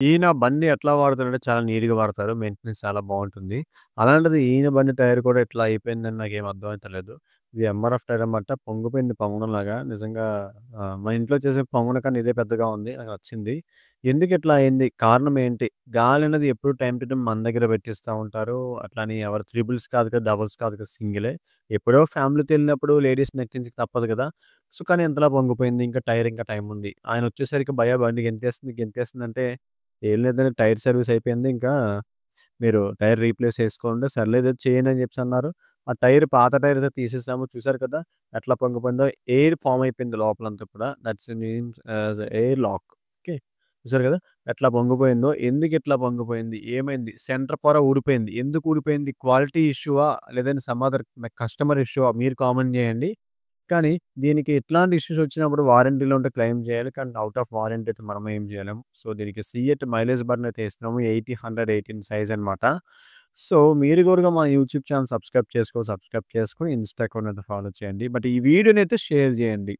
ఈయన బండి ఎట్లా వాడతాడంటే చాలా నీట్‌గా వాడతారు. మెయింటెనెన్స్ చాలా బావుంటుంది. అలాంటిది ఈయన బండి టైర్ కూడా ఇట్లా అయిపోయిందని నాకేం అర్థం అయితలేదు. ఇది ఎంఆర్ఎఫ్ టైర్ అన్నమాట. పొంగిపోయింది పొంగడంలాగా. నిజంగా మా ఇంట్లో చేసే పొంగడం కన్నా ఇదే పెద్దగా ఉంది. నాకు నచ్చింది. ఎందుకిట్లా అయింది? కారణం ఏంటి? గాలనేది ఎప్పుడు టైమ్ టు టైమ్ మన దగ్గర పెట్టిస్తా ఉంటారు. అట్లని ఎవరు త్రిబుల్స్ కాదు కదా! డబుల్స్ కాదు కదా! సింగిలే. ఎప్పుడో ఫ్యామిలీతో ఎళ్ళినప్పుడు లేడీస్‌ని ఎక్కించక తప్పదు కదా! సో, కానీ ఎంతలా పొంగిపోయింది. ఇంకా టైర్ ఇంకా టైమ్ ఉంది. ఆయనొచ్చేసరికి భయ్యా బండి గెంతేస్తుంది, గెంతేస్తుందంటే ఏం లేదండి టైర్ సర్వీస్ అయిపోయింది. ఇంకా మీరు టైర్ రీప్లేస్ చేసుకోండి. సర్లే ఏదో చేయండి అని చెప్పేసన్నారు. ఆ టైర్ పాత టైర్ ఏదో తీసేసాము. చూసారు కదా! ఎట్లా పొంగిపోయిందో. ఎయిర్ ఫార్మ్ అయిపోయింది లోపలంతా కూడా. That's means air lock. Okay. చూసారు కదా! ఎట్లా పొంగిపోయిందో. ఎందుకిట్లా పొంగిపోయింది? ఏమైంది? సెంటర్ పొర ఊడిపోయింది. ఎందుకు ఊడిపోయింది? క్వాలిటీ ఇష్యూవా? లేదంటే సమ్ అదర్ కస్టమర్ ఇష్యూవా? మీరు కామెంట్ చేయండి. కానీ దీనికి ఇట్లాంటి ఇష్యూస్ వచ్చినప్పుడు వారంటీలో ఉంటే క్లెయిమ్ చేయాలి. కానీ ఔట్ ఆఫ్ వారంటీ అయితే మనం ఏం చేయలేం. సో, దీనికి సీఎట్ మైలేజ్ బటన్ అయితే ఇస్తున్నాము. 80, 100, 18 సైజ్ అనమాట. సో, మీరు కూడా మా యూట్యూబ్ ఛానెల్ సబ్స్క్రైబ్ చేసుకొని ఇన్‌స్టా అకౌంట్ అయితే ఫాలో చేయండి. బట్ ఈ వీడియోనైతే షేర్ చేయండి.